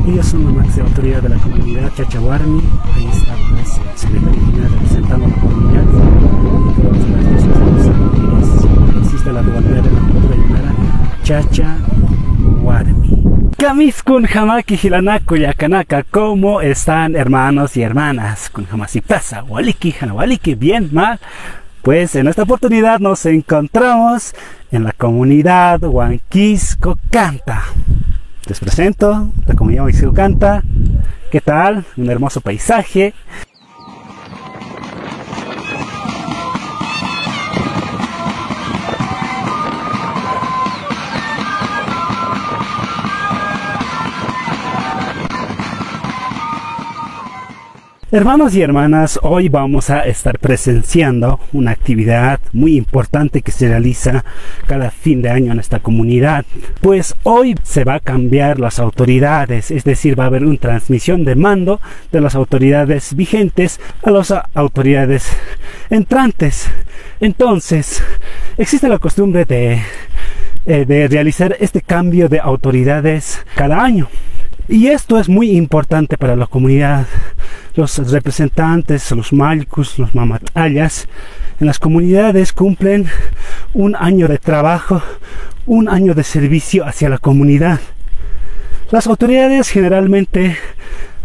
Ellos son la máxima autoridad de la comunidad Chachahuarmi. Ahí está pues, el secretario general representando a la comunidad. Existe la rivalidad de la cultura aymara Chachahuarmi. Kamiskun Hamaki Hilanaku Yakanaka, ¿cómo están, hermanos y hermanas? Kun Hamasipasa, Waliki, Hanawaliki, bien, mal. Pues en esta oportunidad nos encontramos en en la Huanquisco Canta. Les presento la comunidad Huanquisco Canta. ¿Qué tal? Un hermoso paisaje. Hermanos y hermanas, hoy vamos a estar presenciando una actividad muy importante que se realiza cada fin de año en esta comunidad. Pues hoy se va a cambiar las autoridades, es decir, va a haber una transmisión de mando de las autoridades vigentes a las autoridades entrantes. Entonces, existe la costumbre de realizar este cambio de autoridades cada año. Y esto es muy importante para la comunidad. Los representantes, los malcus, los mamatayas en las comunidades cumplen un año de trabajo, un año de servicio hacia la comunidad. Las autoridades generalmente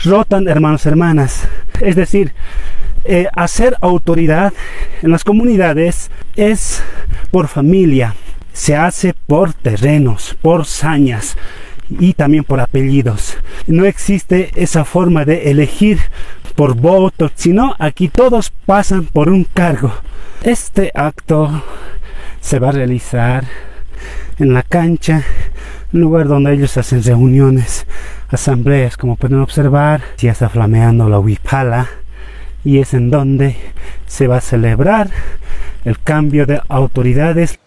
rotan, hermanos y hermanas. Es decir, hacer autoridad en las comunidades es por familia, se hace por terrenos, por sañas y también por apellidos. No existe esa forma de elegir por voto, sino aquí todos pasan por un cargo. Este acto se va a realizar en la cancha, un lugar donde ellos hacen reuniones, asambleas, como pueden observar. Ya está flameando la huipala y es en donde se va a celebrar el cambio de autoridades.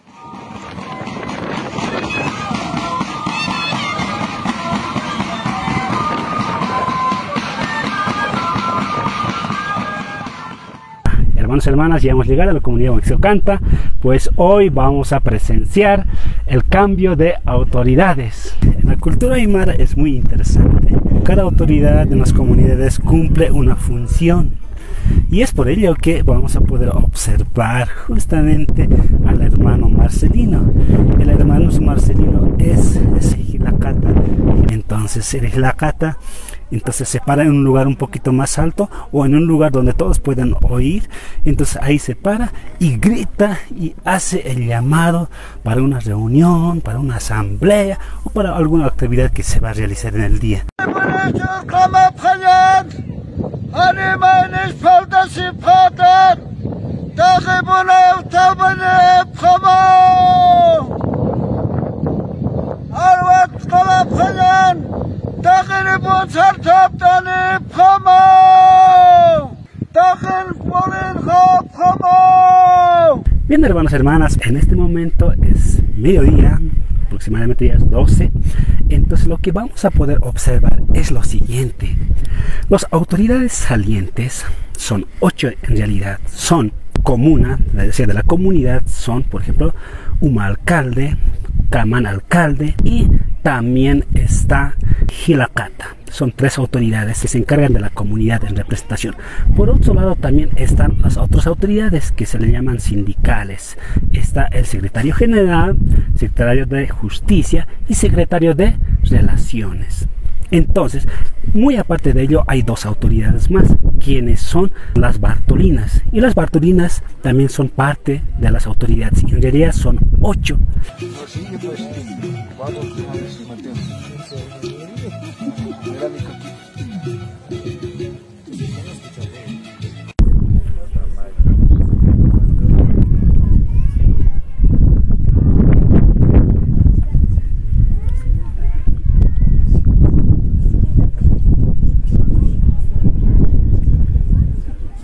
Hermanos y hermanas, ya hemos llegado a la comunidad Huanquisco Canta. Pues hoy vamos a presenciar el cambio de autoridades. En la cultura aymara es muy interesante. Cada autoridad en las comunidades cumple una función. Y es por ello que vamos a poder observar justamente al hermano Marcelino. El hermano Marcelino es Hilakata. Entonces el Hilakata se para en un lugar un poquito más alto o en un lugar donde todos puedan oír. Entonces ahí se para y grita y hace el llamado para una reunión, para una asamblea o para alguna actividad que se va a realizar en el día. Bien, hermanos y hermanas, en este momento es mediodía, aproximadamente ya es 12. Entonces lo que vamos a poder observar es lo siguiente. Las autoridades salientes son 8 en realidad. Son comuna, es decir, de la comunidad son, por ejemplo, un alcalde, Caman alcalde y también está Hilakata. Son 3 autoridades que se encargan de la comunidad en representación. Por otro lado también están las otras autoridades que se le llaman sindicales. Está el secretario general, secretario de justicia y secretario de relaciones. Entonces, muy aparte de ello, hay 2 autoridades más, quienes son las bartolinas. Y las bartolinas también son parte de las autoridades. En realidad son 8.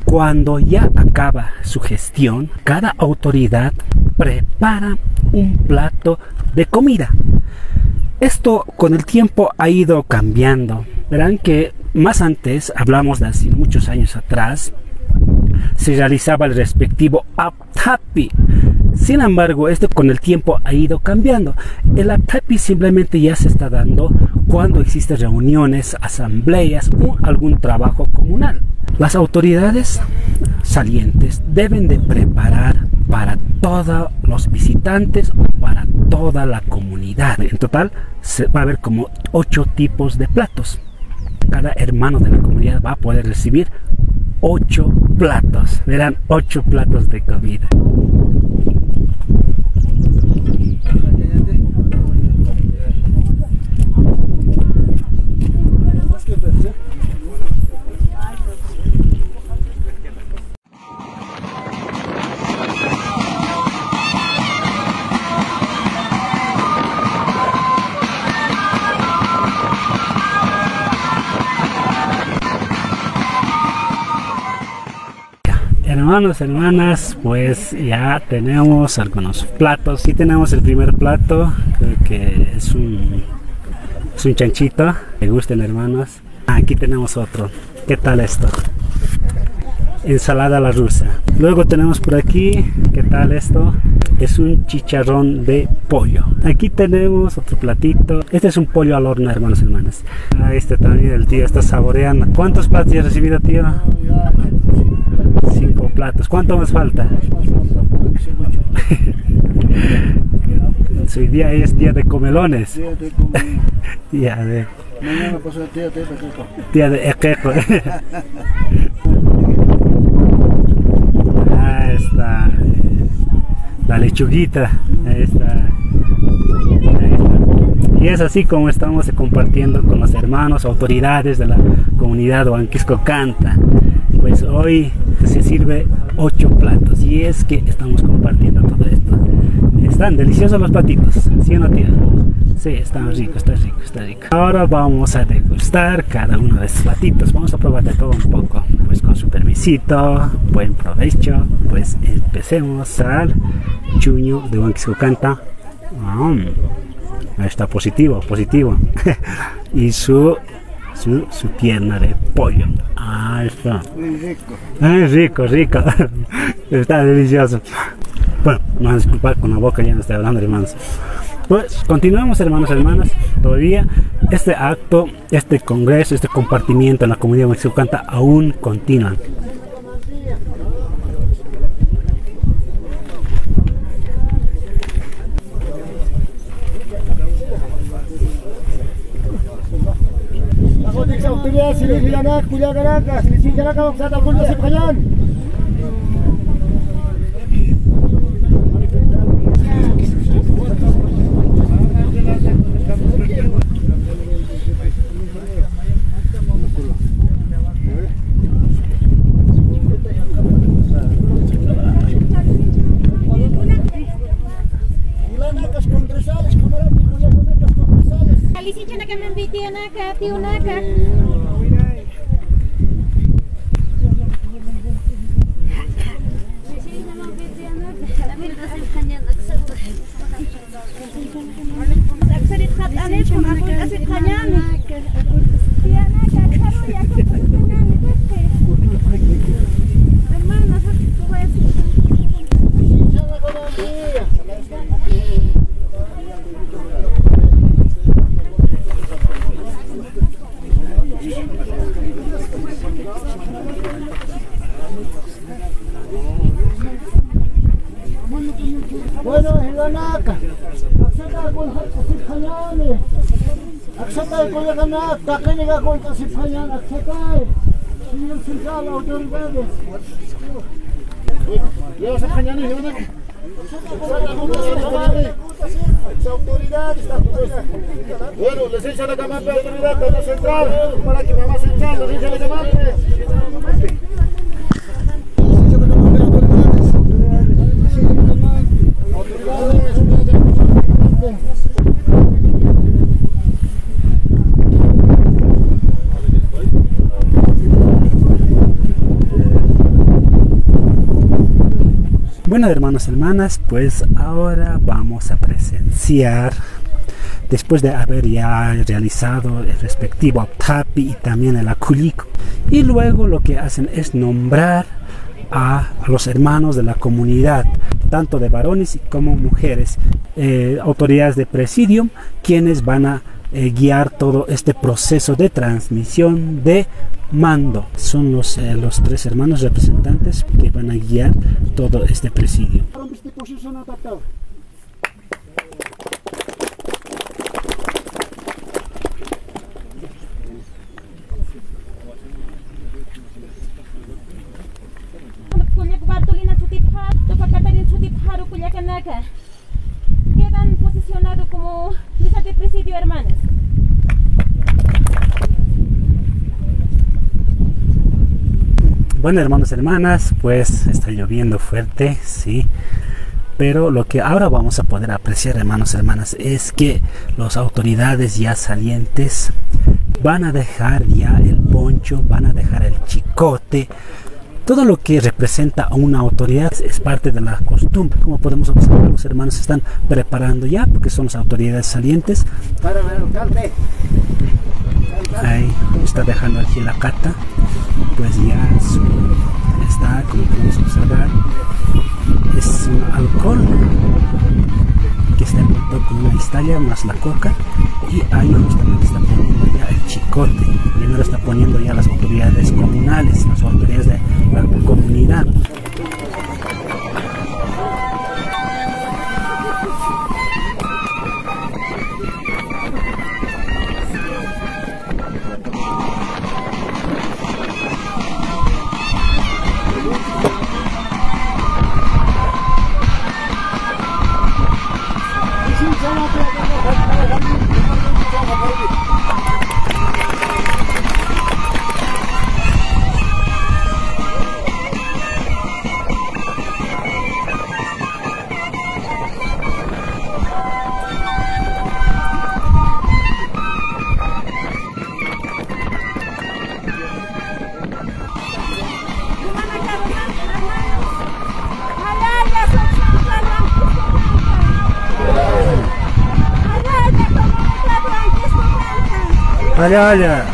Cuando ya acaba su gestión, cada autoridad prepara un plato de comida. Esto con el tiempo ha ido cambiando. Verán que más antes, hablamos de hace muchos años atrás, se realizaba el respectivo aptapi. Sin embargo, esto con el tiempo ha ido cambiando. El aptapi simplemente ya se está dando cuando existen reuniones, asambleas o algún trabajo comunal. Las autoridades salientes deben de preparar para todos los visitantes o para toda la comunidad. En total va a haber como 8 tipos de platos. Cada hermano de la comunidad va a poder recibir 8 platos. Verán, 8 platos de comida. Hermanos, hermanas, pues ya tenemos algunos platos. Sí tenemos el primer plato, creo que es un chanchito. ¿Me gustan, hermanos? Aquí tenemos otro. ¿Qué tal esto? Ensalada a la rusa. Luego tenemos por aquí, ¿qué tal esto? Es un chicharrón de pollo. Aquí tenemos otro platito. Este es un pollo al horno, hermanos, hermanas. Este también el tío está saboreando. ¿Cuántos platos ya has recibido, tío? 5 platos. ¿Cuánto más falta? Hoy día es día de comelones. Día de... Mañana pasó día de equeco. Día de equeco. Ahí está. La lechuguita. Ahí está. Y es así como estamos compartiendo con los hermanos, autoridades de la comunidad Huanquiscocanta. Pues hoy se sirve 8 platos y es que estamos compartiendo todo esto. Están deliciosos los platitos, ¿sí o no, tío? Sí, están ricos, está rico, está rico. Ahora vamos a degustar cada uno de estos platitos. Vamos a probar de todo un poco. Pues con su permisito, buen provecho. Pues empecemos al chuño de Huanquiscocanta. Ahí está, positivo, positivo. Y su pierna de pollo. Ahí está. Muy rico. Ay, rico, rico. Está delicioso. Bueno, me van a disculpar con la boca, ya no estoy hablando, hermanos. Pues continuamos, hermanos, hermanas. Todavía este acto, este congreso, este compartimiento en la comunidad Huanquiscocanta aún continúa. Autoridad sini hilangat kuliah garagas sini garagas waktu ada pun nasib kayan. Bueno, hilanaka. Aksaka ko kasip kanyane. Aksaka ko yana takini ka ko kasip kanyan aksaka. Sino central autoridades. Yo sa kanyane hilanaka. Autoridades está bueno, licencia de Camampe, autoridad de la central, para que mamá central, licencia de Camampe. Bueno, hermanos, hermanas, pues ahora vamos a presenciar, después de haber ya realizado el respectivo aptapi y también el aculico, y luego lo que hacen es nombrar a los hermanos de la comunidad, tanto de varones como mujeres, autoridades de presidium, quienes van a guiar todo este proceso de transmisión de mando. Son los 3 hermanos representantes que van a guiar todo este presidio. Quedan posicionados como listas de presidio, hermanas. Bueno, hermanos y hermanas, pues está lloviendo fuerte, sí, pero lo que ahora vamos a poder apreciar, hermanos y hermanas, es que las autoridades ya salientes van a dejar ya el poncho, van a dejar el chicote. Todo lo que representa a una autoridad es parte de la costumbre. Como podemos observar, los hermanos se están preparando ya porque son las autoridades salientes. Ahí está dejando aquí la cata, pues ya está, como podemos observar, es un alcohol que está envuelto con una istalla más la coca, y ahí justamente está poniendo ya el chicote. Primero está poniendo ya las autoridades comunales, las autoridades de la comunidad. Allá.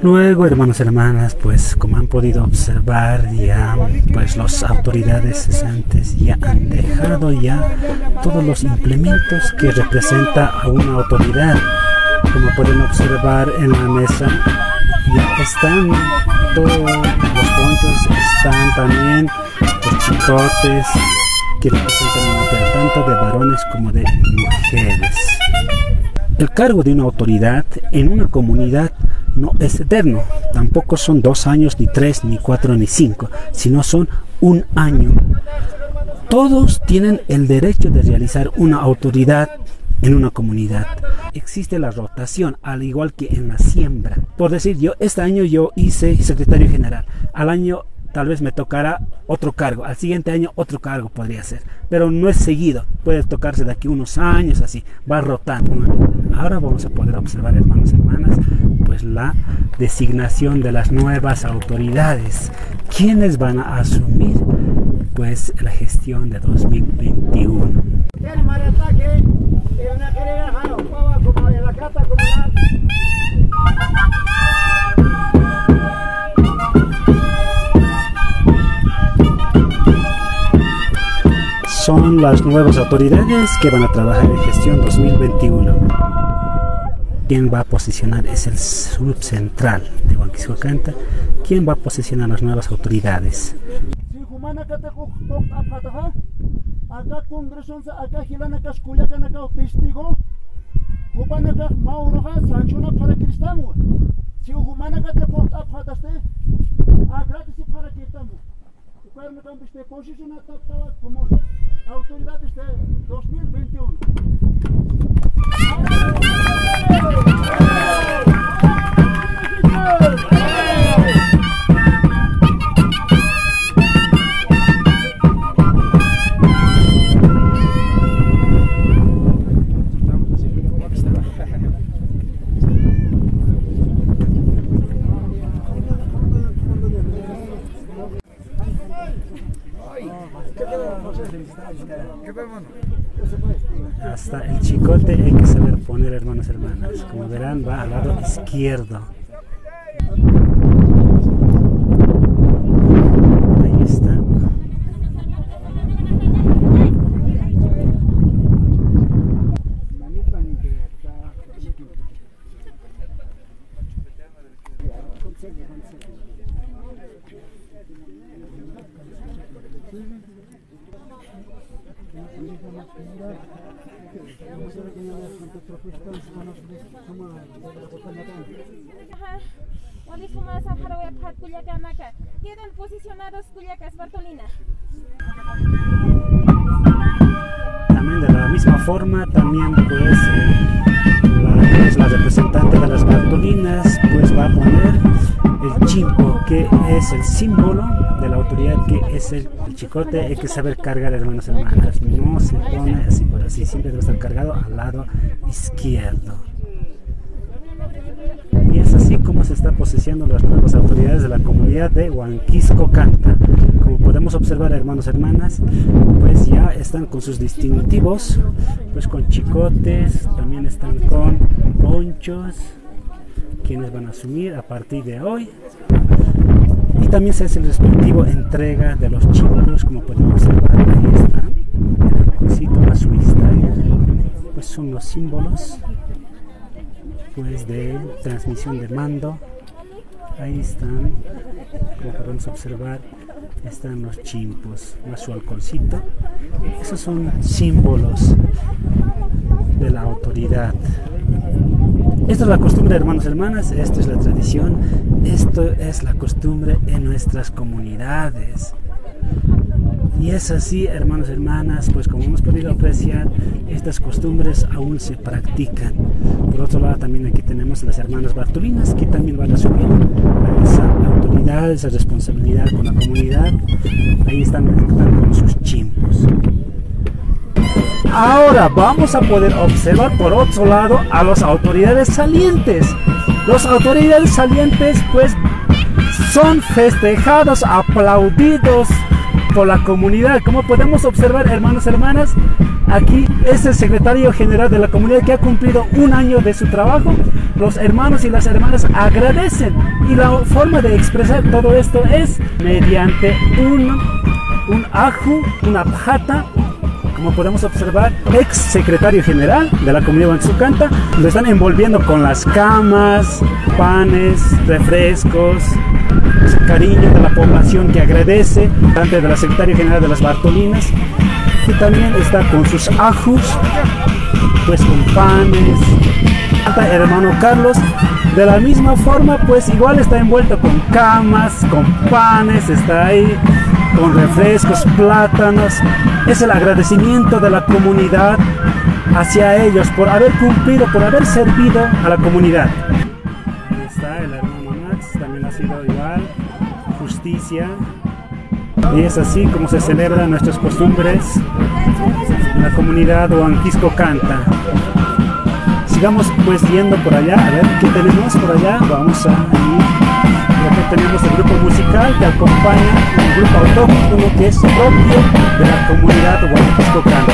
Luego, hermanos y hermanas, pues como han podido observar, ya pues las autoridades cesantes ya han dejado ya todos los implementos que representa a una autoridad. Como pueden observar en la mesa, ya están todos los ponchos, están también los chicotes que representan una autoridad tanto de varones como de mujeres. El cargo de una autoridad en una comunidad no es eterno, tampoco son 2 años, ni 3, ni 4, ni 5, sino son 1 año. Todos tienen el derecho de realizar una autoridad en una comunidad. Existe la rotación, al igual que en la siembra. Por decir, este año yo hice secretario general, al año tal vez me tocará otro cargo, al siguiente año otro cargo podría ser, pero no es seguido, puede tocarse de aquí unos años, así, va rotando. Ahora vamos a poder observar, hermanos y hermanas, pues la designación de las nuevas autoridades, quienes van a asumir pues la gestión de 2021. Son las nuevas autoridades que van a trabajar en gestión 2021. Quien va a posicionar es el subcentral de Huanquiscocanta. Quien va a posicionar las nuevas autoridades. Como autoridades de 2021. Hasta el chicote hay que saber poner, hermanos y hermanas. Como verán, va al lado izquierdo. Ahí está. Quedan posicionados Culiacas Bartolina. También de la misma forma, también pues la representante de las Bartolinas pues va a poner el chimpo, que es el símbolo de la autoridad, que es el chicote. Hay que saber cargar, hermanos y hermanas, no se pone así por así, siempre debe estar cargado al lado izquierdo. Y es así como se está poseyendo las nuevas autoridades de la comunidad de Huanquisco Canta. Como podemos observar, hermanos y hermanas, pues ya están con sus distintivos, pues con chicotes, también están con ponchos, quienes van a asumir a partir de hoy. Y también se hace el respectivo entrega de los chimpos, como podemos observar, ahí está, el cosito azuista, pues son los símbolos pues de transmisión de mando. Ahí están, como podemos observar, están los chimpos, más su alcoholcito. Esos son símbolos de la autoridad. Esto es la costumbre, hermanos y hermanas, esto es la tradición, esto es la costumbre en nuestras comunidades. Y es así, hermanos y hermanas, pues como hemos podido apreciar, estas costumbres aún se practican. Por otro lado, también aquí tenemos las hermanas Bartolinas, que también van a asumir esa autoridad, esa responsabilidad con la comunidad. Ahí están con sus chimpos. Ahora vamos a poder observar por otro lado a las autoridades salientes. Los autoridades salientes pues son festejados, aplaudidos por la comunidad. Como podemos observar, hermanos y hermanas, aquí es el secretario general de la comunidad que ha cumplido un año de su trabajo. Los hermanos y las hermanas agradecen, y la forma de expresar todo esto es mediante un aju, una pjata. Como podemos observar, ex secretario general de la comunidad Huanquisco Canta, lo están envolviendo con las camas, panes, refrescos, cariño de la población que agradece, delante de la secretaria general de las Bartolinas, que también está con sus ajus, pues con panes. El hermano Carlos, de la misma forma, pues igual está envuelto con camas, con panes, está ahí con refrescos, plátanos. Es el agradecimiento de la comunidad hacia ellos por haber cumplido, por haber servido a la comunidad. Ahí está el hermano Max, también ha sido igual, justicia. Y es así como se celebran nuestras costumbres en la comunidad Huanquisco Canta. Sigamos pues yendo por allá, a ver qué tenemos por allá. Vamos a ir. Aquí tenemos el grupo musical que acompaña un grupo autóctono que es propio de la comunidad Huanquisco Canta.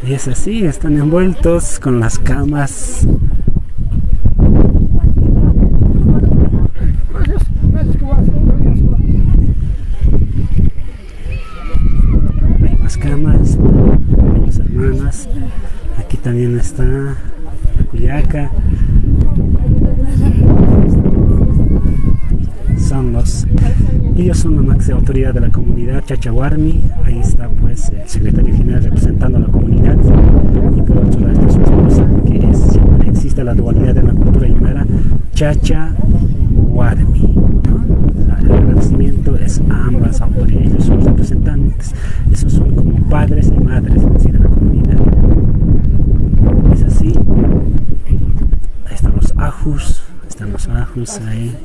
Y es así, están envueltos con las camas. Hay más camas, hay las hermanas. Aquí también está la cuyaca. Ellos son la máxima autoridad de la comunidad Chachahuarmi. Ahí está pues el secretario general representando a la comunidad, y por otro lado está su esposa, que siempre existe la dualidad en la cultura aymara, Chachahuarmi, ¿no? El agradecimiento es a ambas autoridades. Ellos son los representantes, esos son como padres y madres de la comunidad. Es así. Ahí están los ajus. Están los ajus ahí.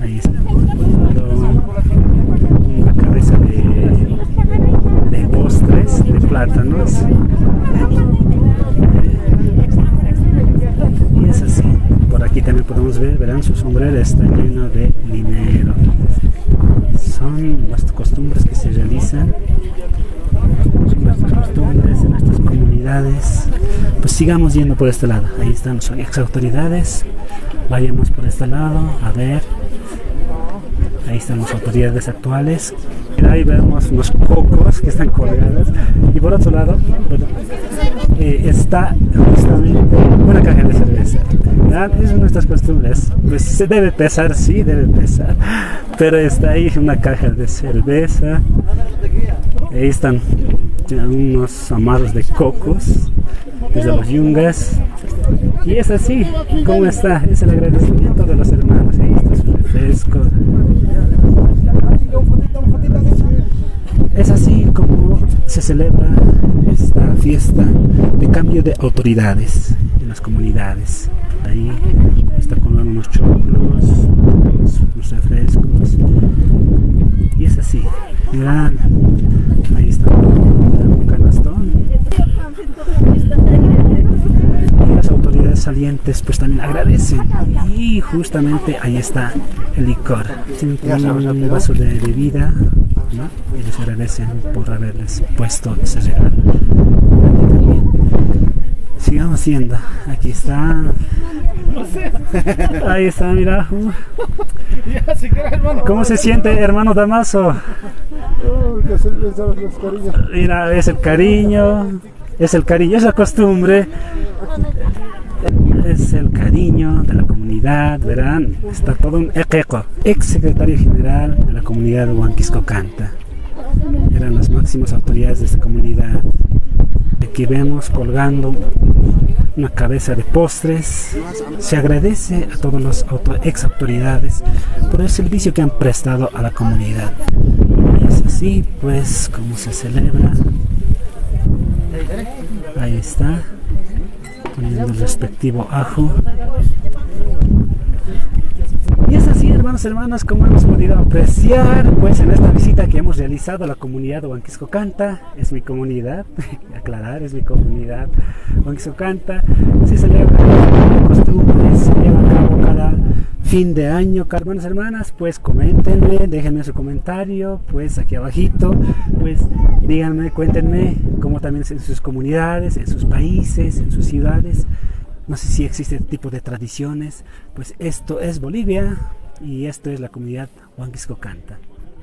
Ahí está poniendo una cabeza de podemos ver, verán, su sombrero está lleno de dinero. Son las costumbres que se realizan, son las costumbres en nuestras comunidades. Pues sigamos yendo por este lado. Ahí están las ex autoridades. Vayamos por este lado a ver. Ahí están las autoridades actuales. Ahí vemos unos cocos que están colgados. Y por otro lado, está justamente una caja de cerveza. ¿Ya? Esas son nuestras costumbres. Pues se debe pesar, sí, debe pesar. Pero está ahí una caja de cerveza. Ahí están unos amarros de cocos desde los yungas. Y es así como está. Es el agradecimiento de los hermanos. Ahí está su refresco. Es así como se celebra esta fiesta de cambio de autoridades en las comunidades. Ahí está con unos choclos, unos refrescos. Y es así. Mirad, ahí está un canastón. Y las autoridades salientes pues también agradecen. Y justamente ahí está el licor. Tienen un vaso de bebida, ¿no? Y les agradecen por haberles puesto ese regalo. Sigamos yendo. Aquí está. Ahí está, mira. ¿Cómo se siente, hermano Damaso? Mira, es el cariño. Es el cariño, es la costumbre. Es el cariño de la comunidad, verán. Está todo un equeco. Ex secretario general de la comunidad de Huanquiscocanta. Eran las máximas autoridades de esta comunidad. Aquí vemos colgando una cabeza de postres. Se agradece a todas las ex autoridades por el servicio que han prestado a la comunidad. Y es así pues como se celebra. Ahí está, poniendo el respectivo ajo. Y es así, hermanos, como hemos podido apreciar pues en esta visita que hemos realizado a la comunidad de Huanquiscocanta. Es mi comunidad, aclarar, es mi comunidad Huanquiscocanta. Se celebra costumbres, se lleva a cabo cada fin de año. Hermanas, pues coméntenme, déjenme su comentario pues aquí abajito, pues díganme, cuéntenme cómo también en sus comunidades, en sus países, en sus ciudades. No sé si existe este tipo de tradiciones. Pues esto es Bolivia y esto es la comunidad Huanquiscocanta.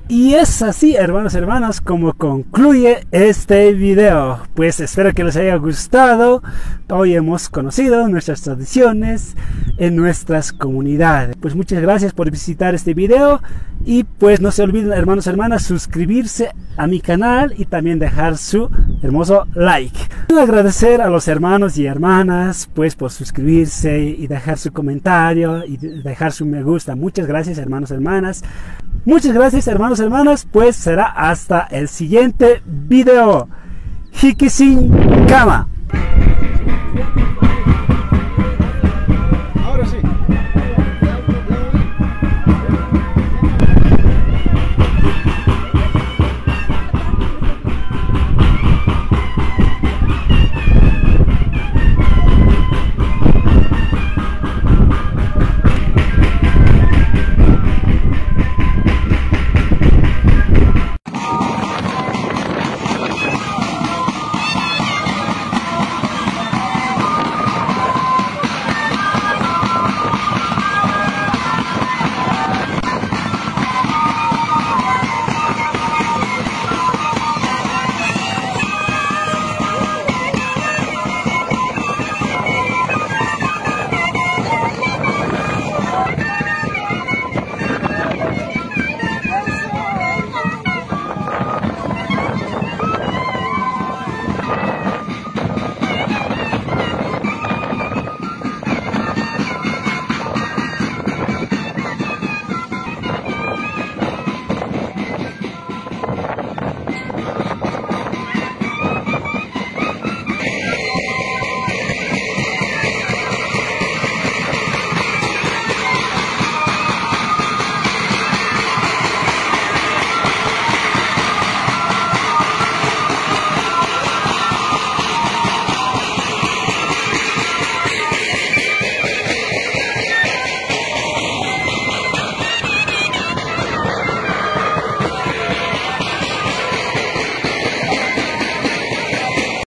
Y es así, hermanos, como concluye este video. Pues espero que les haya gustado. Hoy hemos conocido nuestras tradiciones en nuestras comunidades. Pues muchas gracias por visitar este video. Y pues no se olviden, hermanos, suscribirse a mi canal y también dejar su hermoso like. Quiero agradecer a los hermanos y hermanas pues por suscribirse y dejar su comentario y dejar su me gusta. Muchas gracias, hermanos. Muchas gracias, hermanas, pues será hasta el siguiente video. Hikisin Kama.